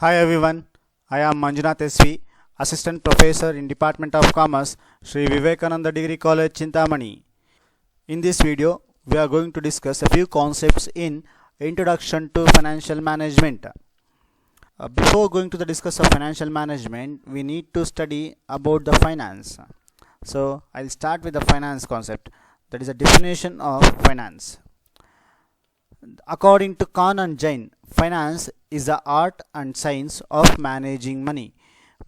Hi everyone, I am Manjunath SV, Assistant Professor in Department of Commerce, Sri Vivekananda Degree College, Chintamani. In this video, we are going to discuss a few concepts in Introduction to Financial Management. Before going to the discuss of financial management, we need to study about the finance. So, I'll start with the finance concept, that is a definition of finance. According to Khan and Jain, finance is the art and science of managing money.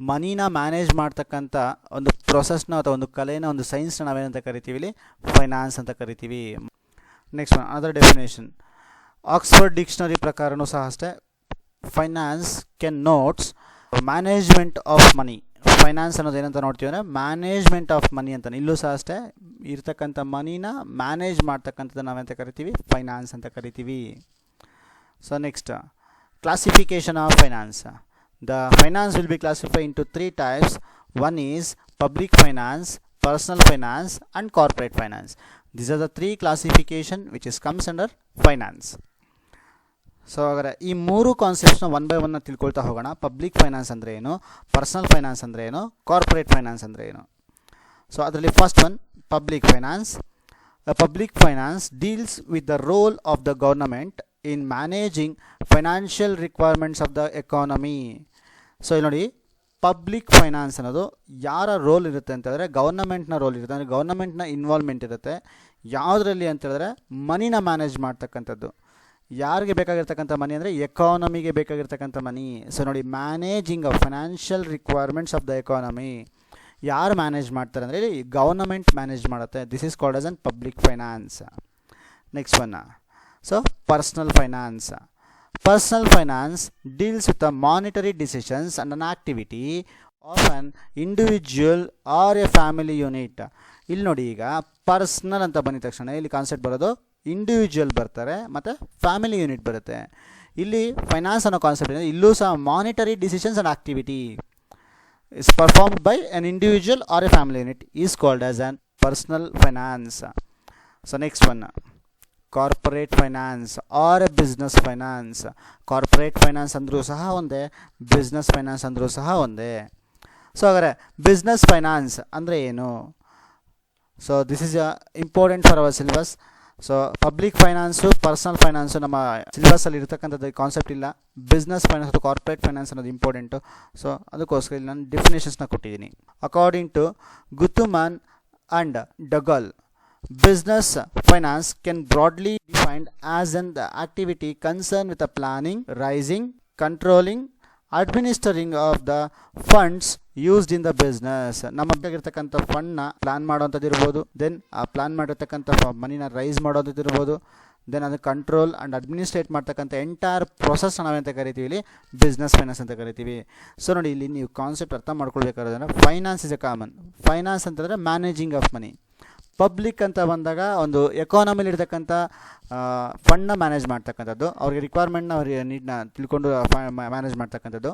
ಮನಿನ manage ಮಾಡ್ತಕ್ಕಂಥ ಒಂದು ಪ್ರೊಸೆಸ್ನ ಅಥವಾ ಒಂದು ಕಲೆನ ಒಂದು ಸೈನ್ಸ್ನ ನಾವೇನಂತ ಕರಿತೀವಿ ಇಲ್ಲಿ finance ಅಂತ ಕರಿತೀವಿ. Next one other definition Oxford dictionary ಪ್ರಕಾರನೂ ಸಹ ಅಷ್ಟೇ finance connotes management of money. Finance ಅನ್ನೋದು ಏನಂತ ನೋಡ್ತೀವಿ ಅಂದರೆ ಮ್ಯಾನೇಜ್ಮೆಂಟ್ ಆಫ್ ಮನಿ ಅಂತ. ಇಲ್ಲೂ ಸಹ ಅಷ್ಟೇ ಇರ್ತಕ್ಕಂಥ ಮನಿನ ಮ್ಯಾನೇಜ್ ಮಾಡ್ತಕ್ಕಂಥದ್ದು ನಾವೆಂತ ಕರಿತೀವಿ ಫೈನಾನ್ಸ್ ಅಂತ ಕರಿತೀವಿ. So next classification of finance. The finance will be classified into three types. One is public finance, personal finance and corporate finance. These are the three classification which is comes under finance. So ಹಾಗಾದರೆ ಈ ಮೂರು ಕಾನ್ಸೆಪ್ಟ್ಸ್ನ one by ಒನ್ನ ತಿಳ್ಕೊಳ್ತಾ ಹೋಗೋಣ. Public finance ಅಂದರೆ ಏನು, personal finance ಅಂದರೆ ಏನು, corporate finance ಅಂದರೆ ಏನು. ಸೊ ಅದರಲ್ಲಿ first one public finance. Public finance deals with the role of the government in managing financial requirements of the economy. So ಇಲ್ಲಿ ನೋಡಿ, ಪಬ್ಲಿಕ್ ಫೈನಾನ್ಸ್ ಅನ್ನೋದು ಯಾರ ರೋಲ್ ಇರುತ್ತೆ ಅಂತಂದರೆ ಗೌರ್ನಮೆಂಟ್ನ ರೋಲ್ ಇರುತ್ತೆ, ಅಂದರೆ ಗೌರ್ನಮೆಂಟ್ನ ಇನ್ವಾಲ್ವ್ಮೆಂಟ್ ಇರುತ್ತೆ. ಯಾವುದರಲ್ಲಿ ಅಂತ ಹೇಳಿದ್ರೆ ಮನಿನ ಮ್ಯಾನೇಜ್ ಮಾಡ್ತಕ್ಕಂಥದ್ದು. ಯಾರಿಗೆ ಬೇಕಾಗಿರ್ತಕ್ಕಂಥ ಮನಿ ಅಂದರೆ ಎಕಾನಮಿಗೆ ಬೇಕಾಗಿರ್ತಕ್ಕಂಥ ಮನಿ. ಸೊ ನೋಡಿ, managing of financial requirements of the economy ಯಾರು ಮ್ಯಾನೇಜ್ ಮಾಡ್ತಾರೆ ಅಂದರೆ ಇಲ್ಲಿ ಗೌರ್ನಮೆಂಟ್ ಮ್ಯಾನೇಜ್ ಮಾಡುತ್ತೆ. This is called as an public finance. Next one, so personal finance. Personal finance deals with the monetary decisions and an activity of an individual or a family unit. ಇಲ್ಲಿ ನೋಡಿ, ಈಗ personal ಅಂತ ಬಂದ ತಕ್ಷಣ ಇಲ್ಲಿ concept ಬರೋದು individual ಬರ್ತಾರೆ ಮತ್ತು ಫ್ಯಾಮಿಲಿ ಯೂನಿಟ್ ಬರುತ್ತೆ. ಇಲ್ಲಿ ಫೈನಾನ್ಸ್ ಅನ್ನೋ ಕಾನ್ಸೆಪ್ಟ್ ಇದೆ. ಇಲ್ಲೂ ಸಹ monetary decisions and activity is performed by an individual or a family unit is called as an personal finance. So next one, corporate finance or business finance. Corporate finance ಅಂದರೂ ಸಹ ಒಂದೇ, business finance ಅಂದರೂ ಸಹ ಒಂದೇ. So ಹಾಗಾದರೆ business finance ಅಂದರೆ ಏನು? So this is important for our syllabus. So public finance, personal finance ನಮ್ಮ ಸಿಲೆಬಸ್ಸಲ್ಲಿ ಇರತಕ್ಕಂಥದ್ದು ಕಾನ್ಸೆಪ್ಟ್ ಇಲ್ಲ. ಬಿಸ್ನೆಸ್ ಫೈನಾನ್ಸ್ ಮತ್ತು ಕಾರ್ಪೊರೇಟ್ ಫೈನಾನ್ಸ್ ಅನ್ನೋದು ಇಂಪಾರ್ಟೆಂಟು. ಸೊ ಅದಕ್ಕೋಸ್ಕರ ಇಲ್ಲಿ ನಾನು ಡೆಫಿನೇಷನ್ಸ್ನ ಕೊಟ್ಟಿದ್ದೀನಿ. According to Guthman and Dougall, business finance can broadly defined as an activity concerned with the planning, raising, controlling, administering of the funds used in the business. ನಮ್ಮ ಬೇಕಾಗಿರ್ತಕ್ಕಂಥ ಫಂಡ್ನ plan ಮಾಡೋವಂಥದ್ದು ಇರ್ಬೋದು, then ಆ plan ಮಾಡಿರ್ತಕ್ಕಂಥ ಮನಿನ ರೈಸ್ ಮಾಡೋದು ಇರ್ಬೋದು, then ಅದು control and administrate ಮಾಡ್ತಕ್ಕಂಥ entire process ನಾವೆಂತ ಕರಿತೀವಿ ಇಲ್ಲಿ ಬಿಸ್ನೆಸ್ ಫೈನಾನ್ಸ್ ಅಂತ ಕರಿತೀವಿ. ಸೊ ನೋಡಿ, ಇಲ್ಲಿ ನೀವು ಕಾನ್ಸೆಪ್ಟ್ ಅರ್ಥ ಮಾಡ್ಕೊಳ್ಬೇಕಾದ್ರೆ finance is a common. Finance ಅಂತಂದರೆ ಮ್ಯಾನೇಜಿಂಗ್ ಆಫ್ ಮನಿ. ಪಬ್ಲಿಕ್ ಅಂತ ಬಂದಾಗ ಒಂದು ಎಕಾನಮಿಲಿ ಇರ್ತಕ್ಕಂಥ ಫಂಡ್ನ ಮ್ಯಾನೇಜ್ ಮಾಡ್ತಕ್ಕಂಥದ್ದು, ಅವ್ರಿಗೆ ರಿಕ್ವೈರ್ಮೆಂಟ್ನ ಅವ್ರಿಗೆ ನೀಡ್ನ ತಿಳ್ಕೊಂಡು ಮ್ಯಾನೇಜ್ ಮಾಡ್ತಕ್ಕಂಥದ್ದು.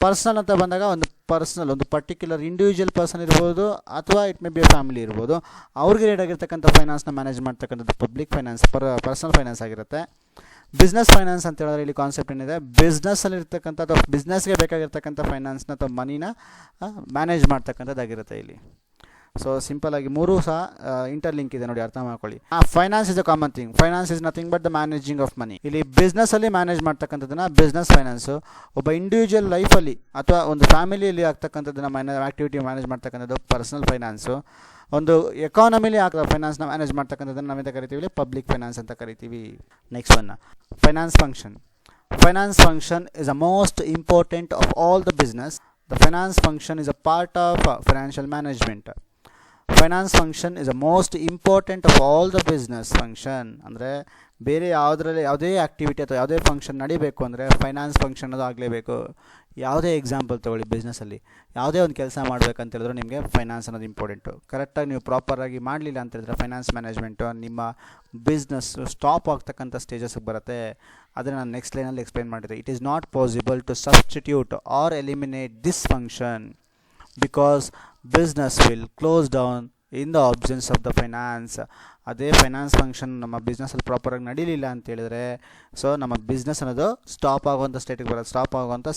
ಪರ್ಸನಲ್ ಅಂತ ಬಂದಾಗ ಒಂದು ಪರ್ಸನಲ್, ಒಂದು ಪರ್ಟಿಕ್ಯುಲರ್ ಇಂಡಿವಿಜುವಲ್ ಪರ್ಸನ್ ಇರ್ಬೋದು ಅಥವಾ ಇಟ್ ಮೇ ಬಿ ಫ್ಯಾಮಿಲಿ ಇರ್ಬೋದು, ಅವ್ರಿಗೆ ರೇಟಾಗಿರ್ತಕ್ಕಂಥ ಫೈನಾನ್ಸ್ನ ಮ್ಯಾನೇಜ್ ಮಾಡ್ತಕ್ಕಂಥದ್ದು ಪಬ್ಲಿಕ್ ಫೈನಾನ್ಸ್, ಪರ್ಸನಲ್ ಫೈನಾನ್ಸ್ ಆಗಿರುತ್ತೆ. ಬಿಸ್ನೆಸ್ ಫೈನಾನ್ಸ್ ಅಂತ ಹೇಳಿದ್ರೆ ಇಲ್ಲಿ ಕಾನ್ಸೆಪ್ಟ್ ಏನಿದೆ, ಬಿಸ್ನೆಸ್ಸಲ್ಲಿ ಇರ್ತಕ್ಕಂಥ ಅಥವಾ ಬಿಸ್ನೆಸ್ಗೆ ಬೇಕಾಗಿರ್ತಕ್ಕಂಥ ಫೈನಾನ್ಸ್ನ ಅಥವಾ ಮನಿನ ಮ್ಯಾನೇಜ್ ಮಾಡ್ತಕ್ಕಂಥದ್ದಾಗಿರುತ್ತೆ ಇಲ್ಲಿ. ಸೊ ಸಿಂಪಲ್ ಆಗಿ ಮೂರೂ ಸಹ ಇಂಟರ್ಲಿಂಕ್ ಇದೆ ನೋಡಿ, ಅರ್ಥ ಮಾಡ್ಕೊಳ್ಳಿ. Finance is a common thing. Finance is nothing but the managing of ಮನಿ. ಇಲ್ಲಿ ಬಿಸ್ನೆಸ್ಸಲ್ಲಿ ಮ್ಯಾನೇಜ್ ಮಾಡ್ತಕ್ಕಂಥದ್ದನ್ನ ಬಿಸ್ನೆಸ್ ಫೈನಾನ್ಸು, ಒಬ್ಬ ಇಂಡಿವಿಜುವಲ್ ಲೈಫಲ್ಲಿ ಅಥವಾ ಒಂದು ಫ್ಯಾಮಿಲಿಯಲ್ಲಿ ಆಗ್ತಕ್ಕಂಥದ್ದನ್ನ ಆಕ್ಟಿವಿಟಿ ಮ್ಯಾನೇಜ್ ಮಾಡ್ತಕ್ಕಂಥದ್ದು ಪರ್ಸನಲ್ ಫೈನಾನ್ಸು. ಒಂದು ಎಕಾನಮಿಲಿ ಆಗ್ತದೆ ಫೈನಾನ್ಸ್ನ ಮ್ಯಾನೇಜ್ ಮಾಡ್ತಕ್ಕಂಥದ್ದನ್ನು ನಾವೆಂತ ಕರಿತೀವಿ, ಪಬ್ಲಿಕ್ ಫೈನಾನ್ಸ್ ಅಂತ ಕರಿತೀವಿ. Next one, finance function. Finance function is the most important of all the business. The finance function is a part of financial management. Finance function is the most important of all the business function. ಅಂದರೆ ಬೇರೆ ಯಾವುದರಲ್ಲಿ ಯಾವುದೇ activity ಅಥವಾ ಯಾವುದೇ function ನಡಿಬೇಕು ಅಂದರೆ finance function ಅದು ಆಗಲೇಬೇಕು. ಯಾವುದೇ ಎಕ್ಸಾಂಪಲ್ ತೊಗೊಳ್ಳಿ, ಬಿಸ್ನೆಸ್ಸಲ್ಲಿ ಯಾವುದೇ ಒಂದು ಕೆಲಸ ಮಾಡಬೇಕಂತ ಹೇಳಿದ್ರು ನಿಮಗೆ ಫೈನಾನ್ಸ್ ಅನ್ನೋದು ಇಂಪಾರ್ಟೆಂಟು. ಕರೆಕ್ಟಾಗಿ ನೀವು ಪ್ರಾಪರಾಗಿ ಮಾಡಲಿಲ್ಲ ಅಂತ ಹೇಳಿದ್ರೆ ಫೈನಾನ್ಸ್ ಮ್ಯಾನೇಜ್ಮೆಂಟು ನಿಮ್ಮ ಬಿಸ್ನೆಸ್ ಸ್ಟಾಪ್ ಆಗ್ತಕ್ಕಂಥ ಸ್ಟೇಜಸ್ಗೆ ಬರುತ್ತೆ. ಅದನ್ನು ನಾನು ನೆಕ್ಸ್ಟ್ ಲೈನಲ್ಲಿ ಎಕ್ಸ್ಪ್ಲೇನ್ ಮಾಡಿದೆ. It is not possible to substitute or eliminate this function because business will close down in the absence of the finance. ಅದೇ ಫೈನಾನ್ಸ್ ಫಂಕ್ಷನ್ ನಮ್ಮ ಬಿಸ್ನೆಸ್ಸಲ್ಲಿ ಪ್ರಾಪರಾಗಿ ನಡೀಲಿಲ್ಲ ಅಂತ ಹೇಳಿದ್ರೆ ಸೊ ನಮ್ಮ ಬಿಸ್ನೆಸ್ ಅನ್ನೋದು ಸ್ಟಾಪ್ ಆಗುವಂಥ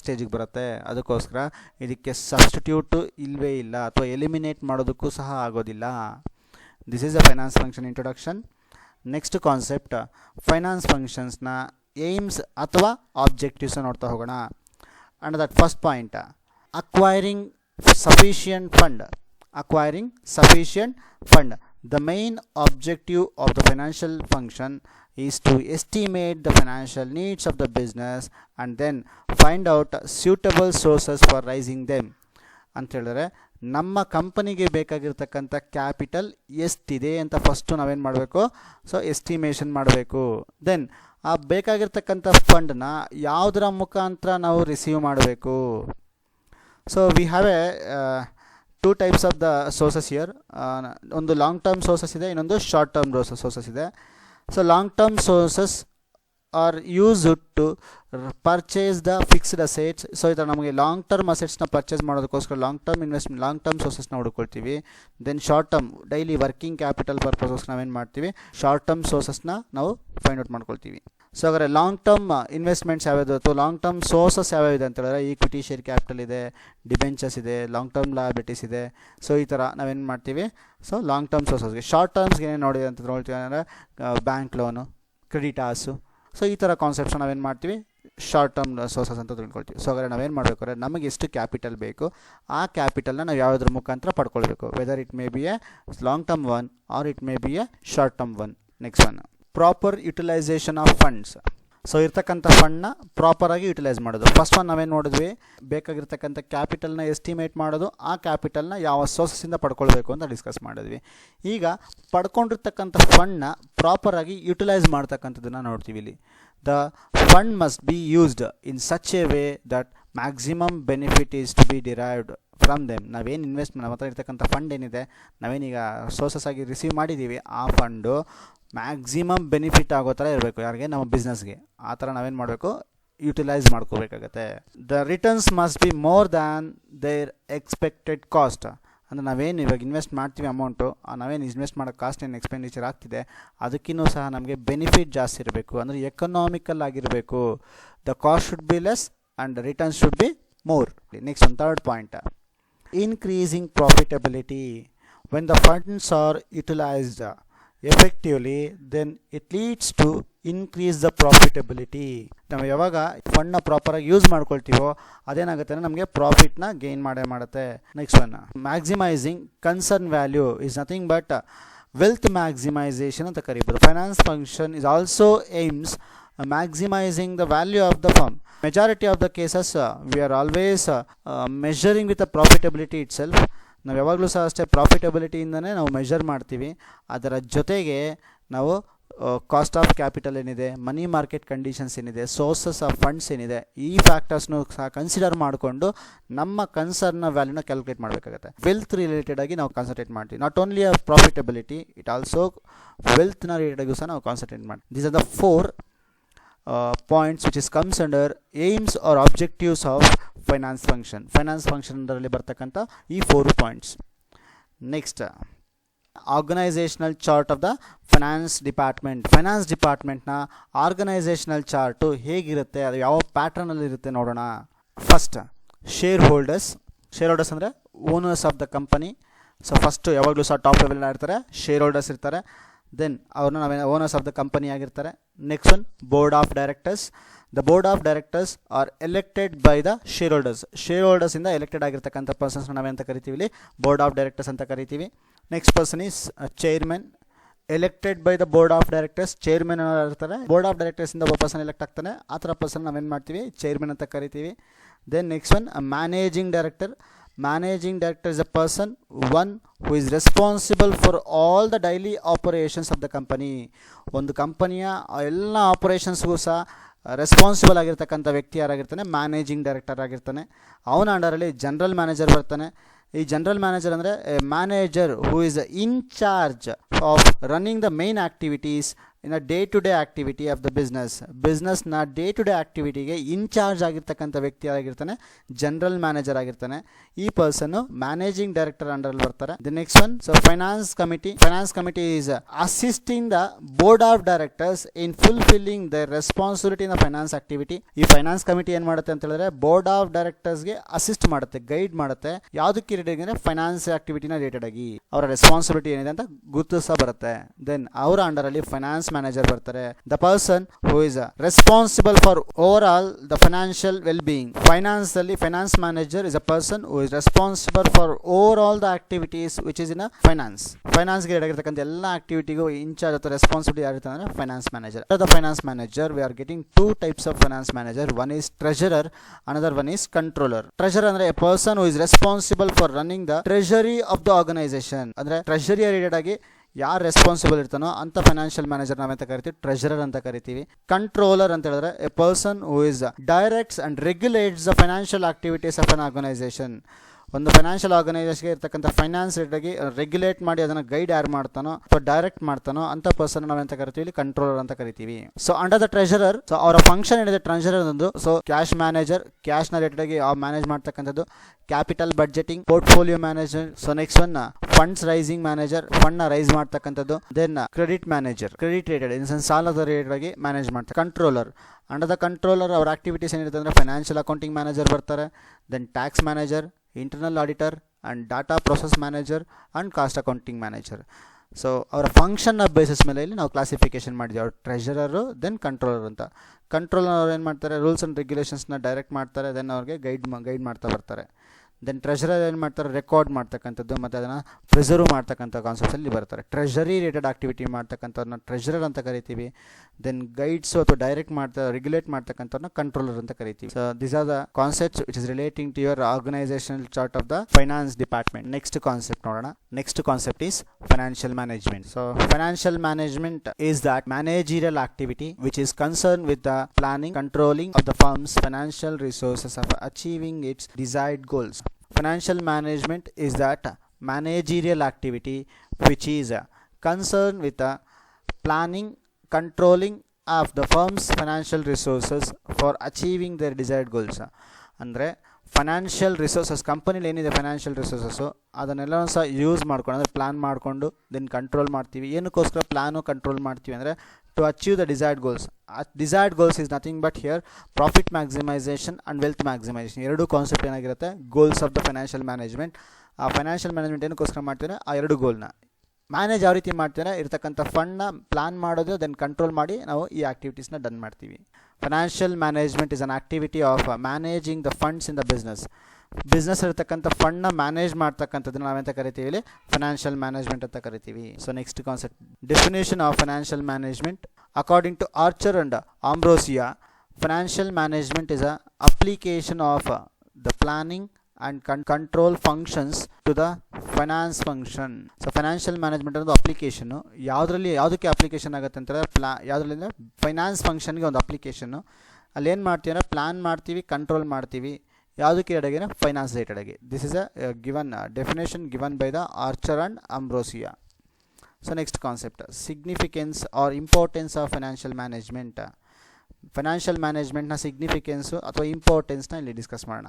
ಸ್ಟೇಜಿಗೆ ಬರುತ್ತೆ. ಅದಕ್ಕೋಸ್ಕರ ಇದಕ್ಕೆ ಸಬ್ಸ್ಟಿಟ್ಯೂಟು ಇಲ್ಲವೇ ಇಲ್ಲ ಅಥವಾ ಎಲಿಮಿನೇಟ್ ಮಾಡೋದಕ್ಕೂ ಸಹ ಆಗೋದಿಲ್ಲ. This is a finance function introduction. Next concept finance ಫಂಕ್ಷನ್ಸ್ನ ಏಮ್ಸ್ ಅಥವಾ ಆಬ್ಜೆಕ್ಟಿವ್ಸ್ ನೋಡ್ತಾ ಹೋಗೋಣ. And that first point, acquiring sufficient fund. The main objective of the financial function is to estimate the financial needs of the business and then find out suitable sources for raising them. ಅಂತ ಹೇಳಿದ್ರೆ ನಮ್ಮ ಕಂಪನಿಗೆ ಬೇಕಾಗಿರ್ತಕ್ಕಂಥ capital ಎಷ್ಟಿದೆ ಅಂತ first ನಾವೇನು ಮಾಡಬೇಕು, so estimation ಮಾಡಬೇಕು. ದೆನ್ ಆ ಬೇಕಾಗಿರ್ತಕ್ಕಂಥ ಫಂಡನ್ನ ಯಾವುದರ ಮುಖಾಂತರ ನಾವು ರಿಸೀವ್ ಮಾಡಬೇಕು. So we have a two types of the sources here. ಒಂದು ಲಾಂಗ್ ಟರ್ಮ್ ಸೋರ್ಸಸ್ ಇದೆ, ಇನ್ನೊಂದು ಶಾರ್ಟ್ ಟರ್ಮ್ ಸೋರ್ಸಸ್ ಇದೆ. So long term sources are used to purchase the fixed assets. So ಈ ಥರ ನಮಗೆ ಲಾಂಗ್ ಟರ್ಮ್ ಅಸೆಟ್ಸ್ನ purchase ಮಾಡೋದಕ್ಕೋಸ್ಕರ long term ಸೋರ್ಸಸ್ನ ಹುಡ್ಕೊಳ್ತೀವಿ. Then short term daily working capital ಪರ್ಪಸ್ಗೋಸ್ಕರ ನಾವೇನು ಮಾಡ್ತೀವಿ, ಶಾರ್ಟ್ ಟರ್ಮ್ ಸೋರ್ಸಸ್ನ ನಾವು ಫೈಂಡ್ ಔಟ್ ಮಾಡ್ಕೊಳ್ತೀವಿ. ಸೊ ಹಾಗಾದರೆ ಲಾಂಗ್ ಟರ್ಮ್ ಇನ್ವೆಸ್ಟ್ಮೆಂಟ್ಸ್ ಯಾವ್ಯಾವುದು ಅಥವಾ ಲಾಂಗ್ ಟರ್ಮ್ ಸೋರ್ಸಸ್ ಯಾವ್ಯಾವಿದೆ ಅಂತ ಹೇಳಿದ್ರೆ ಈಕ್ವಿಟಿ, ಶೇರ್ ಕ್ಯಾಪಿಟಲ್ ಇದೆ, ಡಿಬೆಂಚರ್ಸ್ ಇದೆ, ಲಾಂಗ್ ಟರ್ಮ್ ಲಯಬಿಲಿಟೀಸ್ ಇದೆ. ಸೊ ಈ ಥರ ನಾವೇನು ಮಾಡ್ತೀವಿ, ಸೊ ಲಾಂಗ್ ಟರ್ಮ್ ಸೋರ್ಸಸ್ಗೆ. ಶಾರ್ಟ್ ಟರ್ಮ್ಸ್ಗೆ ಏನೇನು ನೋಡಿದೆ ಅಂತ ನೋಡ್ತೀವಿ ಅಂದರೆ ಬ್ಯಾಂಕ್ ಲೋನು, ಕ್ರೆಡಿಟಾರ್ಸು. ಸೊ ಈ ಥರ ಕಾನ್ಸೆಪ್ಟ್ಸ್ ನಾವೇನು ಮಾಡ್ತೀವಿ, ಶಾರ್ಟ್ ಟರ್ಮ್ ಸೋರ್ಸಸ್ ಅಂತ ತಿಳ್ಕೊಳ್ತೀವಿ. ಸೊ ಹಾಗಾದ್ರೆ ನಾವೇನು ಮಾಡಬೇಕು ಅಂದರೆ ನಮಗೆ ಎಷ್ಟು ಕ್ಯಾಪಿಟಲ್ ಬೇಕು ಆ ಕ್ಯಾಪಿಟಲ್ನ ನಾವು ಯಾವುದ್ರ ಮುಖಾಂತರ ಪಡ್ಕೊಳ್ಬೇಕು. Whether it may be a long term one or it may be a short term one. Next one, proper utilization of funds. So ಇರ್ತಕ್ಕಂಥ ಫಂಡ್ನ ಪ್ರಾಪರಾಗಿ ಯುಟಿಲೈಸ್ ಮಾಡೋದು. ಫಸ್ಟ್ ಒನ್ ನಾವೇನು ನೋಡಿದ್ವಿ, ಬೇಕಾಗಿರ್ತಕ್ಕಂಥ ಕ್ಯಾಪಿಟಲ್ನ ಎಸ್ಟಿಮೇಟ್ ಮಾಡೋದು, ಆ ಕ್ಯಾಪಿಟಲ್ನ ಯಾವ ಸೋರ್ಸಸ್ಸಿಂದ ಪಡ್ಕೊಳ್ಬೇಕು ಅಂತ ಡಿಸ್ಕಸ್ ಮಾಡಿದ್ವಿ. ಈಗ ಪಡ್ಕೊಂಡಿರ್ತಕ್ಕಂಥ ಫಂಡ್ನ ಪ್ರಾಪರಾಗಿ ಯುಟಿಲೈಸ್ ಮಾಡ್ತಕ್ಕಂಥದ್ದನ್ನು ನೋಡ್ತೀವಿ ಇಲ್ಲಿ. The fund must be used in such a way that maximum benefit is to be derived from them. ನಾವೇನು ಇನ್ವೆಸ್ಟ್ಮೆಂಟ್ ನಮ್ಮ ಹತ್ರ ಇರ್ತಕ್ಕಂಥ ಫಂಡ್ ಏನಿದೆ, ನಾವೇನೀಗ ಸೋರ್ಸಸ್ ಆಗಿ ರಿಸೀವ್ ಮಾಡಿದ್ದೀವಿ, ಆ ಫಂಡು ಮ್ಯಾಕ್ಸಿಮಮ್ ಬೆನಿಫಿಟ್ ಆಗೋ ಥರ ಇರಬೇಕು. ಯಾರಿಗೆ, ನಮ್ಮ ಬಿಸ್ನೆಸ್ಗೆ. ಆ ಥರ ನಾವೇನು ಮಾಡಬೇಕು, ಯುಟಿಲೈಸ್ ಮಾಡ್ಕೋಬೇಕಾಗತ್ತೆ. The returns must be more than their expected cost. ಅಂದರೆ ನಾವೇನು ಇವಾಗ ಇನ್ವೆಸ್ಟ್ ಮಾಡ್ತೀವಿ ಅಮೌಂಟು, ನಾವೇನು ಇನ್ವೆಸ್ಟ್ ಮಾಡೋ ಕಾಸ್ಟ್ ಏನು ಎಕ್ಸ್ಪೆಂಡಿಚರ್ ಆಗ್ತಿದೆ ಅದಕ್ಕಿನ್ನೂ ಸಹ ನಮಗೆ ಬೆನಿಫಿಟ್ ಜಾಸ್ತಿ ಇರಬೇಕು, ಅಂದರೆ ಎಕನಾಮಿಕಲ್ ಆಗಿರಬೇಕು. The cost should be less and the returns should be more. Next ಒಂದು third point, increasing profitability. When the funds are utilized effectively then it leads to increase the profitability. ನಾವು ಯಾವಾಗ ಫಂಡ್ನ ಪ್ರಾಪರಾಗಿ use ಮಾಡ್ಕೊಳ್ತೀವೋ ಅದೇನಾಗುತ್ತೆ ಅಂದರೆ ನಮಗೆ ಪ್ರಾಫಿಟ್ನ gain ಮಾಡುತ್ತೆ. Next one, maximizing concern value is nothing but wealth maximization ಅಂತ ಕರೀಬೋದು. Finance function is also aims maximizing the value of the firm. Majority of the cases we are always measuring with the profitability itself. ನಾವು ಯಾವಾಗಲೂ ಸಹ ಅಷ್ಟೇ ಪ್ರಾಫಿಟಬಿಲಿಟಿಯಿಂದನೇ ನಾವು measure ಮಾಡ್ತೀವಿ. ಅದರ ಜೊತೆಗೆ ನಾವು ಕಾಸ್ಟ್ ಆಫ್ ಕ್ಯಾಪಿಟಲ್ ಏನಿದೆ, ಮನಿ ಮಾರ್ಕೆಟ್ ಕಂಡೀಷನ್ಸ್ ಏನಿದೆ, ಸೋರ್ಸಸ್ ಆಫ್ ಫಂಡ್ಸ್ ಏನಿದೆ, ಈ ಫ್ಯಾಕ್ಟರ್ಸ್ನು ಸಹ ಕನ್ಸಿಡರ್ ಮಾಡಿಕೊಂಡು ನಮ್ಮ ಕನ್ಸರ್ನ್ನ ವ್ಯಾಲ್ಯೂನ ಕ್ಯಾಲ್ಕುಲೇಟ್ ಮಾಡಬೇಕಾಗುತ್ತೆ. ವೆಲ್ತ್ ರಿಲೇಟೆಡ್ ಆಗಿ ನಾವು ಕಾನ್ಸಂಟ್ರೇಟ್ ಮಾಡ್ತೀವಿ. ನಾಟ್ ಓನ್ಲಿ ಆ ಪ್ರಾಫಿಟಬಿಲಿಟಿ, ಇಟ್ ಆಲ್ಸೋ ವೆಲ್ತ್ನ ರಿಲೇಟೆಡಾಗೂ ಸಹ ನಾವು ಕಾನ್ಸಂಟ್ರೇಟ್ ಮಾಡ್ತೀವಿ. These are the 4 points which is comes under aims or objectives of finance function. Finance function ಅದರಲ್ಲಿ ಬರ್ತಕ್ಕಂಥ ಈ 4 points. Next, organizational chart of the finance department. Finance ಡಿಪಾರ್ಟ್ಮೆಂಟ್ನ organizational chart ಹೇಗಿರುತ್ತೆ, ಅದು ಯಾವ ಪ್ಯಾಟ್ರನಲ್ಲಿ ಇರುತ್ತೆ ನೋಡೋಣ. ಫಸ್ಟ್, ಶೇರ್ ಹೋಲ್ಡರ್ಸ್ ಅಂದರೆ owners of the company. So first ಯಾವಾಗಲೂ ಸಹ ಟಾಪ್ ಲೆವೆಲ್ ಇರ್ತಾರೆ, ಶೇರ್ ಹೋಲ್ಡರ್ಸ್ ಇರ್ತಾರೆ. ದೆನ್ ಅವ್ರನ್ನ ನಾವೇ ಓನರ್ಸ್ ಆಫ್ ದ ಕಂಪನಿ ಆಗಿರ್ತಾರೆ. Next one, board of directors. The board of directors are elected by the share holders. Share ಹೋಲ್ಡರ್ಸಿಂದ elected ಆಗಿರ್ತಕ್ಕಂಥ ಪರ್ಸನ್ಸ್ನ ನಾವೇಂತ ಕರಿತೀವಿ ಇಲ್ಲಿ, ಬೋರ್ಡ್ ಆಫ್ ಡೈರೆಕ್ಟರ್ಸ್ ಅಂತ ಕರಿತೀವಿ. Next person is chairman, elected by the board of directors. Chairman ಇರ್ತಾರೆ, board of ಡೈರೆಕ್ಟರ್ಸಿಂದ ಒಬ್ಬ person elect ಆಗ್ತಾನೆ, ಆ ಥರ ಪರ್ಸನ್ ನಾವೇನು ಮಾಡ್ತೀವಿ, ಚೇರ್ಮನ್ ಅಂತ ಕರಿತೀವಿ. Then next one, managing director. Managing director is a person one who is responsible for all the daily operations of the company. ಒಂದು ಕಂಪನಿಯ ಎಲ್ಲ ಆಪರೇಷನ್ಸ್ಗೂ ಸಹ ರೆಸ್ಪಾನ್ಸಿಬಲ್ ಆಗಿರ್ತಕ್ಕಂಥ ವ್ಯಕ್ತಿ ಯಾರಾಗಿರ್ತಾನೆ, ಮ್ಯಾನೇಜಿಂಗ್ ಡೈರೆಕ್ಟರ್ ಆಗಿರ್ತಾನೆ. ಅವನ ಅಂಡರಲ್ಲಿ ಜನರಲ್ ಮ್ಯಾನೇಜರ್ ಬರ್ತಾನೆ. ಈ ಜನರಲ್ ಮ್ಯಾನೇಜರ್ ಅಂದರೆ manager who is in charge of running the main activities in a day to day activity of the ಬಿಸ್ನೆಸ್ನ ಡೇ ಟು ಡೇ ಆಕ್ಟಿವಿಟಿಗೆ ಇನ್ಚಾರ್ಜ್ ಆಗಿರ್ತಕ್ಕಂಥ ವ್ಯಕ್ತಿ ಆಗಿರ್ತಾನೆ ಜನರಲ್ ಮ್ಯಾನೇಜರ್ ಆಗಿರ್ತಾನೆ. ಈ ಪರ್ಸನ್ ಮ್ಯಾನೇಜಿಂಗ್ ಡೈರೆಕ್ಟರ್ ಅಂಡರ್ ಬರ್ತಾರೆ. The next one, so finance committee is assisting the board of directors in fulfilling the responsibility in the finance activity. ಈ finance committee ಏನ್ ಮಾಡುತ್ತೆ ಅಂತ ಹೇಳಿದ್ರೆ ಬೋರ್ಡ್ ಆಫ್ ಡೈರೆಕ್ಟರ್ಸ್ಗೆ ಅಸಿಸ್ಟ್ ಮಾಡುತ್ತೆ, guide ಮಾಡುತ್ತೆ. ಯಾವುದಕ್ಕೆ ರಿಲೇಟೆಡ್ ಅಂದ್ರೆ ಫೈನಾನ್ಸ್ ಆಕ್ಟಿವಿಟಿನ ರಿಲೇಟೆಡ್ ಆಗಿ ಅವರ ರೆಸ್ಪಾನ್ಸಿಬಿಲಿಟಿ ಏನಿದೆ ಅಂತ ಗುರುತಿಸ್ತಾ ಬರುತ್ತೆ. ದೆನ್ ಅವರ ಅಂಡರ್ ಅಲ್ಲಿ ಫೈನಾನ್ಸ್ ಮ್ಯಾನೇಜರ್ ಬರ್ತಾರೆ. The person who is responsible for over all the financial well being. Finance ಅಲ್ಲಿ finance manager is a person who is responsible for over all the activities which is in a ಫೈನಾನ್ಸ್ಗೆ related ಎಲ್ಲ ಆಕ್ಟಿವಿಟಿಗೂ in charge ಅಥವಾ responsibility ಯಾರಿರ್ತಾರೆ ಅಂದ್ರೆ finance manager. The finance manager we are getting two types of finance manager. One is treasurer, another one is controller. Treasurer ಅಂದ್ರೆ A person who is responsible for running the treasury of the organisation. ಅಂದ್ರೆ treasury related ಆಗಿ ಯಾರು responsible ಇರ್ತಾನೋ ಅಂತ financial manager ನಾವಂತ ಕರಿತೀವಿ, treasurer ಅಂತ ಕರಿತೀವಿ. Controller ಅಂತ ಹೇಳಿದ್ರೆ a person who is directs and regulates the financial activities of an organisation. ಒಂದು ಫೈನಾನ್ಷಿಯಲ್ ಆರ್ಗನೈಸೇಷನ್ಗೆ ಇರ್ತಕ್ಕಂಥ ಫೈನಾನ್ಸ್ ರೇಟಾಗಿ ರೆಗ್ಯುಲೇಟ್ ಮಾಡಿ ಅದನ್ನು ಗೈಡ್ ಯಾರು ಮಾಡ್ತಾನೋ ಅಥವಾ ಡೈರೆಕ್ಟ್ ಮಾಡ್ತಾನೋ ಅಂತ ಪರ್ಸನ್ ನಾವೆಂತ ಕರಿತೀವಿ, ಕಂಟ್ರೋಲರ್ ಅಂತ ಕರಿತೀವಿ. So under the treasurer, so ಅವರ ಫಂಕ್ಷನ್ ಏನಿದೆ ಟ್ರೆಜರರ್ ಒಂದು, ಸೊ ಕ್ಯಾಶ್ ಮ್ಯಾನೇಜರ್, ಕ್ಯಾಶ್ ನ ರೇಟೆಡ್ ಆಗಿ ಮ್ಯಾನೇಜ್ ಮಾಡ್ತಕ್ಕಂಥದ್ದು. Capital budgeting, portfolio manager. So next one funds raising manager, fund ನ ರೈಸ್ ಮಾಡ್ತಕ್ಕಂಥದ್ದು. Then credit manager, credit related in sense ಸಾಲದ related ಆಗಿ ಮ್ಯಾನೇಜ್ ಮಾಡ್ತಾರೆ. ಕಂಟ್ರೋಲರ್, ಅಂಡರ್ ದ ಕಂಟ್ರೋಲರ್ ಅವರ activities ಏನಿರುತ್ತೆ ಅಂದ್ರೆ ಫೈನಾನ್ಷಿಯಲ್ ಅಕೌಂಟಿಂಗ್ ಮ್ಯಾನೇಜರ್ ಬರ್ತಾರೆ. Then tax manager, internal auditor and data process manager and cost accounting manager. So ಅವರ ಫಂಕ್ಷನ್ನ basis ಮೇಲೆ ಇಲ್ಲಿ ನಾವು ಕ್ಲಾಸಿಫಿಕೇಶನ್ ಮಾಡಿದ್ವಿ. ಅವ್ರು ಟ್ರೆಜರರು, ದೆನ್ ಕಂಟ್ರೋಲರ್ ಅಂತ. ಕಂಟ್ರೋಲರ್ ಅವ್ರು ಏನು ಮಾಡ್ತಾರೆ, ರೂಲ್ಸ್ ಆ್ಯಂಡ್ ರೆಗ್ಯುಲೇಷನ್ಸ್ನ ಡೈರೆಕ್ಟ್ ಮಾಡ್ತಾರೆ, ದೆನ್ ಅವ್ರಿಗೆ ಗೈಡ್ ಮಾಡ್ತಾ ಬರ್ತಾರೆ. ದೆನ್ ಟ್ರೆಜರರ್ ಏನು ಮಾಡ್ತಾರೆ, ರೆಕಾರ್ಡ್ ಮಾಡ್ತಕ್ಕಂಥದ್ದು ಮತ್ತು ಅದನ್ನು ಪ್ರಿಸರ್ವ್ ಮಾಡ್ತಕ್ಕಂಥ ಕಾನ್ಸೆಪ್ಟ್ಸಲ್ಲಿ ಬರ್ತಾರೆ. ಟ್ರೆಜರಿ ರಿಲೇಟೆಡ್ ಆಕ್ಟಿವಿಟಿ ಮಾಡ್ತಕ್ಕಂಥವ್ರನ್ನ ಟ್ರೆಜರರ್ ಅಂತ ಕರಿತೀವಿ. ದೆನ್ ಗೈಡ್ಸು ಅಥವಾ ಡೈರೆಕ್ಟ್ ರೆಗ್ಯುಲೇಟ್ ಮಾಡ್ತಕ್ಕಂಥವ್ರನ್ನ ಕಂಟ್ರೋಲರ್ ಅಂತ ಕರಿತೀವಿ. So these are the concepts which is relating to your organizational chart of the finance department. Next concept ನೋಡೋಣ. Next concept is financial management. So financial management is that managerial activity which is concerned with the planning, controlling of the firm's financial resources of achieving its desired goals. Financial management is that managerial activity which is concerned with the planning, controlling of the firm's financial resources for achieving their desired goals. ಅಂದರೆ financial resources, ಕಂಪನಿಲಿ ಏನಿದೆ financial resources ಅದನ್ನೆಲ್ಲ ಸಹ use ಮಾಡ್ಕೊಂಡು ಅಂದರೆ plan ಮಾಡಿಕೊಂಡು then control ಮಾಡ್ತೀವಿ. ಏನಕ್ಕೋಸ್ಕರ plan control ಮಾಡ್ತೀವಿ ಅಂದರೆ to achieve the desired goals. Desired goals is nothing but here profit maximization and wealth maximization. ಎರಡು ಕಾನ್ಸೆಪ್ಟ್ ಏನಾಗಿರುತ್ತೆ, goals of the financial management. ಆ ಫೈನಾನ್ಷಿಯಲ್ ಮ್ಯಾನೇಜ್ಮೆಂಟ್ ಏನಕ್ಕೋಸ್ಕರ ಮಾಡ್ತೀರಾ, ಆ ಎರಡು ಗೋಲ್ನ ಮ್ಯಾನೇಜ್ ಯಾವ ರೀತಿ ಮಾಡ್ತೀರಾ, ಇರ್ತಕ್ಕಂಥ ಫಂಡ್ನ ಪ್ಲಾನ್ ಮಾಡೋದು, ದೆನ್ ಕಂಟ್ರೋಲ್ ಮಾಡಿ ನಾವು ಈ ಆಕ್ಟಿವಿಟೀಸ್ನ ಡನ್ ಮಾಡ್ತೀವಿ. Financial management is an activity of managing the funds in the business ಇರತಕ್ಕಂಥ ಫಂಡ್ನ ಮ್ಯಾನೇಜ್ ಮಾಡ್ತಕ್ಕಂಥದ್ದನ್ನ ನಾವೆಂತ ಕರಿತೀವಿ ಇಲ್ಲಿ, ಫೈನಾನ್ಷಿಯಲ್ ಮ್ಯಾನೇಜ್ಮೆಂಟ್ ಅಂತ ಕರಿತೀವಿ. So next concept, definition of financial management. According to Archer and Ambrosia, financial management is a application of the planning and control functions to the finance function. So financial management ಅನ್ನೋದು ಅಪ್ಲಿಕೇಶನ್ನು. ಯಾವುದಕ್ಕೆ application ಆಗುತ್ತೆ ಅಂತಂದರೆ ಯಾವುದ್ರಲ್ಲಿ ಅಂದರೆ finance ಫಂಕ್ಷನ್ಗೆ ಒಂದು application. ಅಲ್ಲಿ ಏನು ಮಾಡ್ತೀವಿ ಅಂದರೆ ಪ್ಲಾನ್ ಮಾಡ್ತೀವಿ, ಕಂಟ್ರೋಲ್ ಮಾಡ್ತೀವಿ. ಯಾವುದಕ್ಕೆ ರಿಲೇಟೆಡ್, ಫೈನಾನ್ಸ್ ರಿಲೇಟೆಡ್ ಆಗಿ. This is a given definition given by the Archer and Ambrosio. So next concept, significance or importance of financial management. Financial ಮ್ಯಾನೇಜ್ಮೆಂಟ್ನ ಸಿಗ್ನಿಫಿಕೆನ್ಸು ಅಥವಾ ಇಂಪಾರ್ಟೆನ್ಸ್ನ ಇಲ್ಲಿ ಡಿಸ್ಕಸ್ ಮಾಡೋಣ.